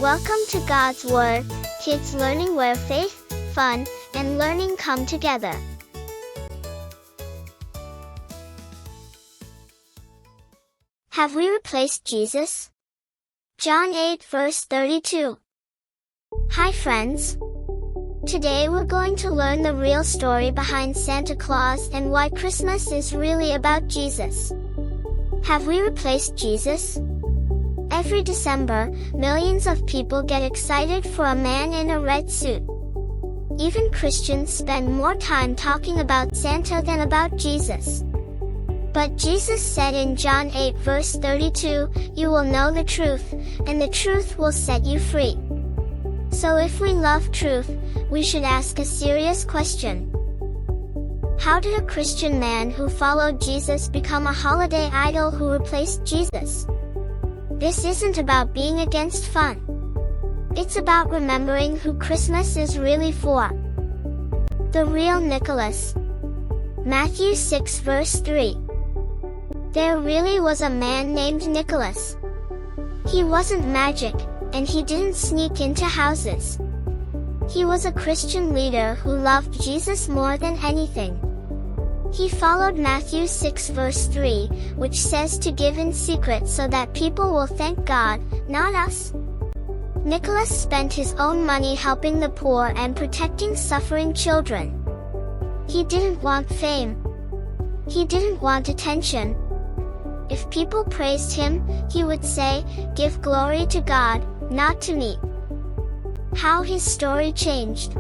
Welcome to God's Word, kids learning where faith, fun, and learning come together. Have we replaced Jesus? John 8 verse 32. Hi friends. Today we're going to learn the real story behind Santa Claus and why Christmas is really about Jesus. Have we replaced Jesus? Every December, millions of people get excited for a man in a red suit. Even Christians spend more time talking about Santa than about Jesus. But Jesus said in John 8 verse 32, "You will know the truth, and the truth will set you free." So if we love truth, we should ask a serious question. How did a Christian man who followed Jesus become a holiday idol who replaced Jesus? This isn't about being against fun. It's about remembering who Christmas is really for. The real Nicholas. Matthew 6 verse 3. There really was a man named Nicholas. He wasn't magic, and he didn't sneak into houses. He was a Christian leader who loved Jesus more than anything. He followed Matthew 6 verse 3, which says to give in secret so that people will thank God, not us. Nicholas spent his own money helping the poor and protecting suffering children. He didn't want fame. He didn't want attention. If people praised him, he would say, "Give glory to God, not to me." How his story changed.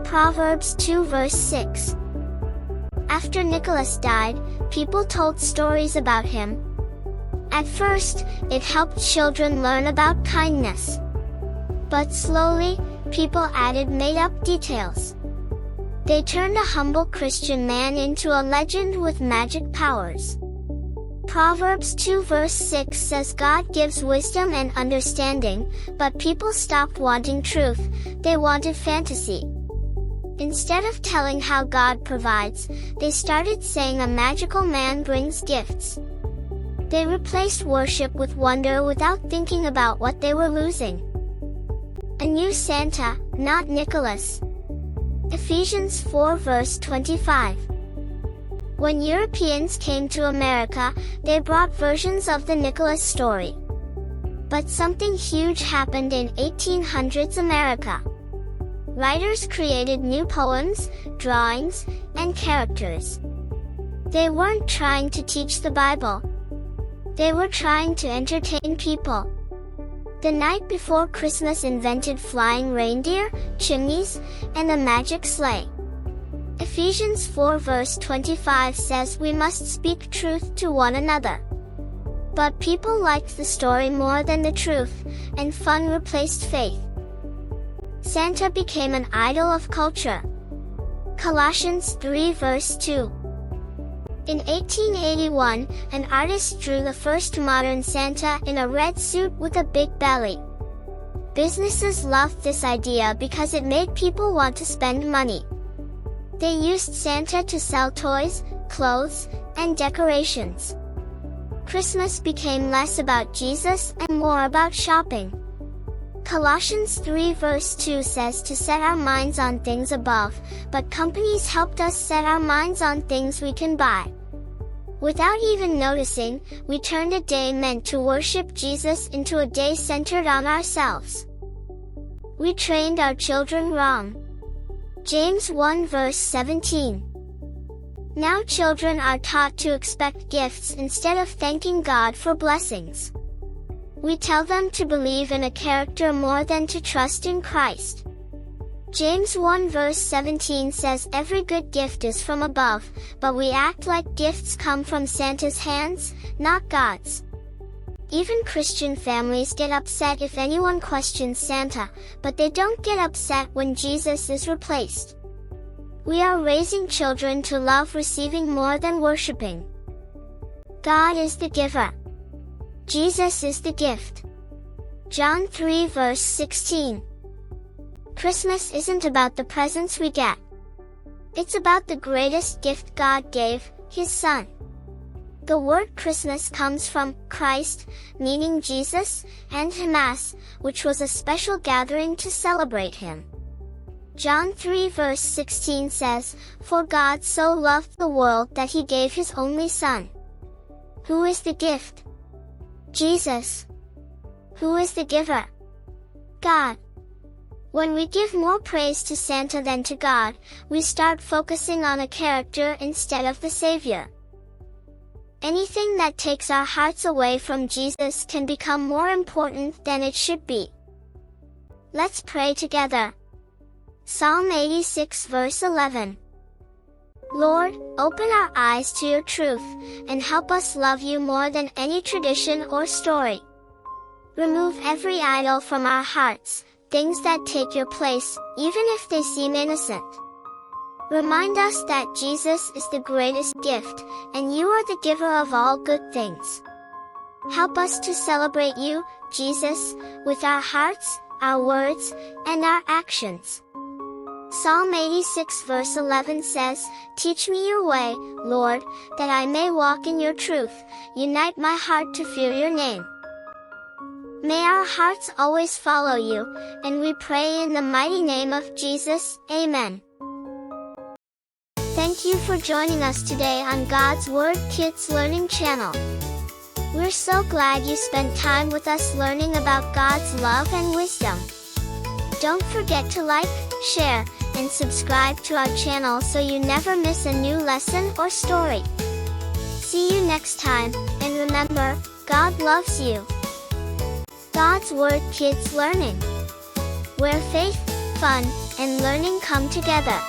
Proverbs 2 verse 6. After Nicholas died, people told stories about him. At first, it helped children learn about kindness. But slowly, people added made-up details. They turned a humble Christian man into a legend with magic powers. Proverbs 2 verse 6 says God gives wisdom and understanding, but people stopped wanting truth, they wanted fantasy. Instead of telling how God provides, they started saying a magical man brings gifts. They replaced worship with wonder without thinking about what they were losing. A new Santa, not Nicholas. Ephesians 4 verse 25. When Europeans came to America, they brought versions of the Nicholas story. But something huge happened in 1800s America. Writers created new poems, drawings, and characters. They weren't trying to teach the Bible. They were trying to entertain people. The night before Christmas invented flying reindeer, chimneys, and a magic sleigh. Ephesians 4 verse 25 says we must speak truth to one another. But people liked the story more than the truth, and fun replaced faith. Santa became an idol of culture. Colossians 3 verse 2. In 1881, an artist drew the first modern Santa in a red suit with a big belly. Businesses loved this idea because it made people want to spend money. They used Santa to sell toys, clothes, and decorations. Christmas became less about Jesus and more about shopping. Colossians 3 verse 2 says to set our minds on things above, but companies helped us set our minds on things we can buy. Without even noticing, we turned a day meant to worship Jesus into a day centered on ourselves. We trained our children wrong. James 1 verse 17. Now children are taught to expect gifts instead of thanking God for blessings. We tell them to believe in a character more than to trust in Christ. James 1 verse 17 says every good gift is from above, but we act like gifts come from Santa's hands, not God's. Even Christian families get upset if anyone questions Santa, but they don't get upset when Jesus is replaced. We are raising children to love receiving more than worshiping. God is the giver. Jesus is the gift. John 3 verse 16. Christmas isn't about the presents we get. It's about the greatest gift God gave, His Son. The word Christmas comes from Christ, meaning Jesus, and Hamas, which was a special gathering to celebrate him. John 3 verse 16 says, "For God so loved the world that he gave his only Son." Who is the gift? Jesus. Who is the giver? God. When we give more praise to Santa than to God, we start focusing on a character instead of the Savior. Anything that takes our hearts away from Jesus can become more important than it should be. Let's pray together. Psalm 86 verse 11. Lord, open our eyes to your truth, and help us love you more than any tradition or story. Remove every idol from our hearts, things that take your place, even if they seem innocent. Remind us that Jesus is the greatest gift, and you are the giver of all good things. Help us to celebrate you, Jesus, with our hearts, our words, and our actions. Psalm 86 verse 11 says, "Teach me your way, Lord, that I may walk in your truth. Unite my heart to fear your name." May our hearts always follow you, and we pray in the mighty name of Jesus, Amen. Thank you for joining us today on God's Word Kids Learning Channel. We're so glad you spent time with us learning about God's love and wisdom. Don't forget to like, share, and subscribe to our channel so you never miss a new lesson or story. See you next time, and remember, God loves you. God's Word Kids Learning, where faith, fun, and learning come together.